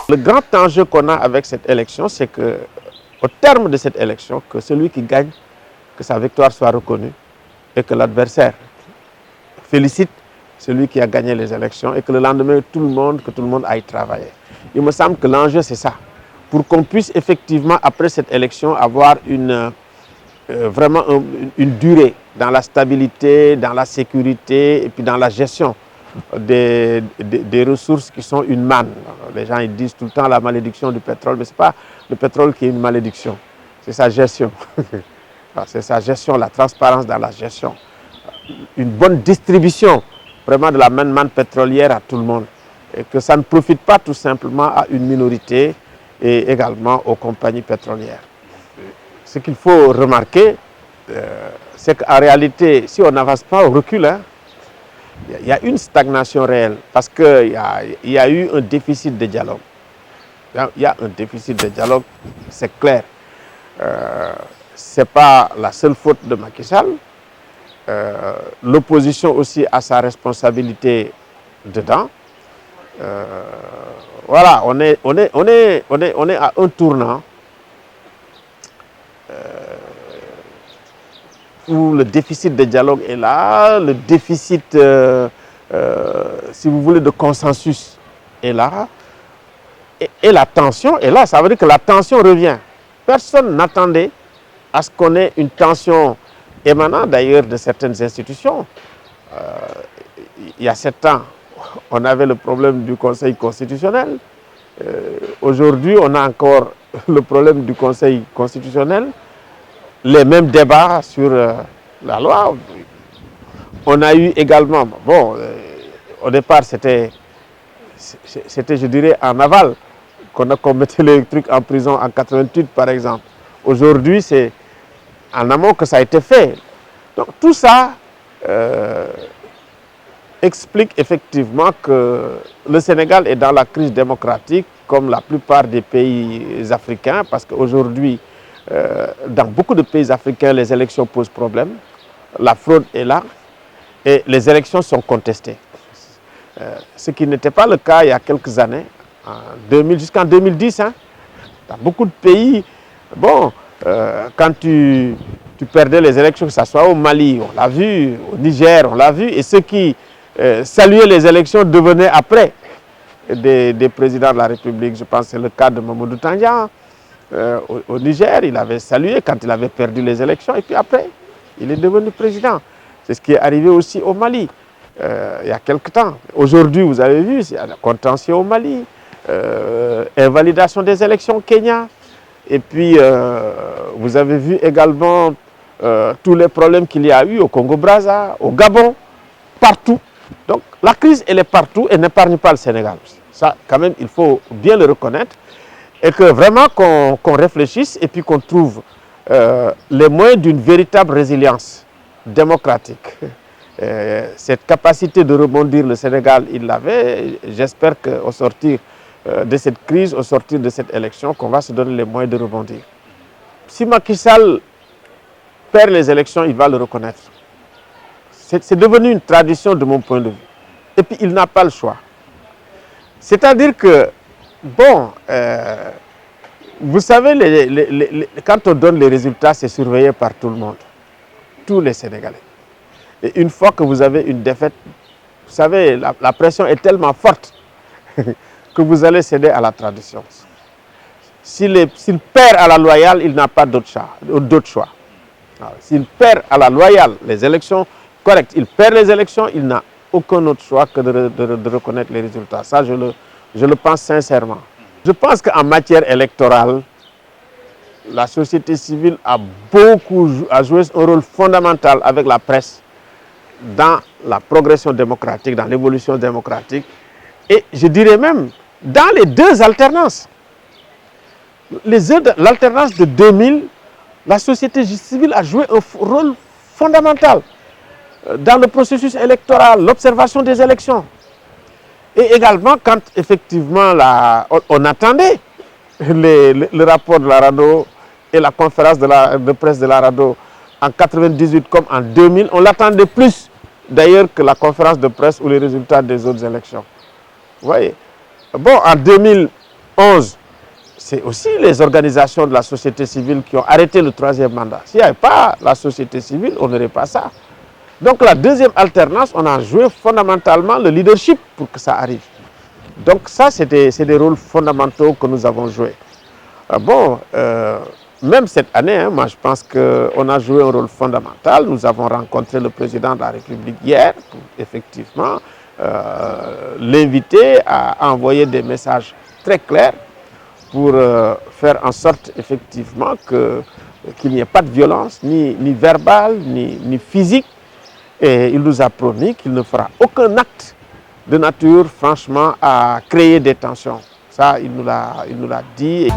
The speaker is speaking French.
Le grand enjeu qu'on a avec cette élection, c'est qu'au terme de cette élection, que celui qui gagne, que sa victoire soit reconnue et que l'adversaire félicite celui qui a gagné les élections et que le lendemain, que tout le monde aille travailler. Il me semble que l'enjeu, c'est ça. Pour qu'on puisse effectivement, après cette élection, avoir vraiment une durée dans la stabilité, dans la sécurité et puis dans la gestion des ressources qui sont une manne. Les gens ils disent tout le temps la malédiction du pétrole, mais ce n'est pas le pétrole qui est une malédiction, c'est sa gestion. C'est sa gestion, la transparence dans la gestion. Une bonne distribution vraiment de la manne pétrolière à tout le monde. Et que ça ne profite pas tout simplement à une minorité et également aux compagnies pétrolières. Ce qu'il faut remarquer, c'est qu'en réalité, si on n'avance pas, on recule. Hein. Il y a une stagnation réelle parce qu'il y a eu un déficit de dialogue. Il y a un déficit de dialogue, c'est clair. Ce n'est pas la seule faute de Macky Sall. L'opposition aussi a sa responsabilité dedans. Voilà, on est à un tournant où le déficit de dialogue est là, le déficit, si vous voulez, de consensus est là, et la tension est là. Ça veut dire que la tension revient. Personne n'attendait à ce qu'on ait une tension émanant d'ailleurs de certaines institutions. Il y a 7 ans, on avait le problème du Conseil constitutionnel. Aujourd'hui, on a encore le problème du Conseil constitutionnel. Les mêmes débats sur la loi. On a eu également, bon, au départ, c'était, je dirais, en aval, qu'on mettait les trucs en prison en 88, par exemple. Aujourd'hui, c'est en amont que ça a été fait. Donc, tout ça explique effectivement que le Sénégal est dans la crise démocratique, comme la plupart des pays africains, parce qu'aujourd'hui, dans beaucoup de pays africains, les élections posent problème. La fraude est là et les élections sont contestées. Ce qui n'était pas le cas il y a quelques années, jusqu'en 2010. Hein. Dans beaucoup de pays, bon, quand tu perdais les élections, que ce soit au Mali, on l'a vu, au Niger, on l'a vu, et ceux qui saluaient les élections devenaient après des présidents de la République. Je pense que c'est le cas de Mamadou Tandian. Au Niger, il avait salué quand il avait perdu les élections et puis après, il est devenu président. C'est ce qui est arrivé aussi au Mali il y a quelque temps. Aujourd'hui, vous avez vu, il y a un contentieux au Mali, invalidation des élections au Kenya. Et puis, vous avez vu également tous les problèmes qu'il y a eu au Congo-Brazza, au Gabon, partout. Donc, la crise, elle est partout et n'épargne pas le Sénégal. Ça, quand même, il faut bien le reconnaître. Et que vraiment qu'on réfléchisse et puis qu'on trouve les moyens d'une véritable résilience démocratique. Cette capacité de rebondir, le Sénégal, il l'avait. J'espère qu'au sortir de cette crise, au sortir de cette élection, qu'on va se donner les moyens de rebondir. Si Macky Sall perd les élections, il va le reconnaître. C'est devenu une tradition de mon point de vue. Et puis, il n'a pas le choix. C'est-à-dire que, bon, vous savez, quand on donne les résultats, c'est surveillé par tout le monde, tous les Sénégalais. Et une fois que vous avez une défaite, vous savez, la pression est tellement forte que vous allez céder à la tradition. S'il perd à la loyale, il n'a pas d'autre choix. S'il perd à la loyale les élections correctes, il perd les élections, il n'a aucun autre choix que de reconnaître les résultats. Ça, je le pense sincèrement. Je pense qu'en matière électorale, la société civile a joué un rôle fondamental avec la presse dans la progression démocratique, dans l'évolution démocratique. Et je dirais même dans les deux alternances. L'alternance de 2000, la société civile a joué un rôle fondamental dans le processus électoral, l'observation des élections. Et également quand effectivement on attendait le rapport de la RADDHO et la conférence de presse de la RADDHO en 98 comme en 2000, on l'attendait plus d'ailleurs que la conférence de presse ou les résultats des autres élections. Vous voyez. Bon, en 2000, 2011, c'est aussi les organisations de la société civile qui ont arrêté le troisième mandat. S'il n'y avait pas la société civile, on n'aurait pas ça. Donc la deuxième alternance, on a joué fondamentalement le leadership pour que ça arrive. Donc ça, c'est des rôles fondamentaux que nous avons joués. Même cette année, hein, moi je pense qu'on a joué un rôle fondamental. Nous avons rencontré le président de la République hier pour effectivement l'inviter à envoyer des messages très clairs pour faire en sorte effectivement qu'il n'y ait pas de violence, ni verbale, ni physique. Et il nous a promis qu'il ne fera aucun acte de nature, franchement, à créer des tensions. Ça, il nous l'a dit.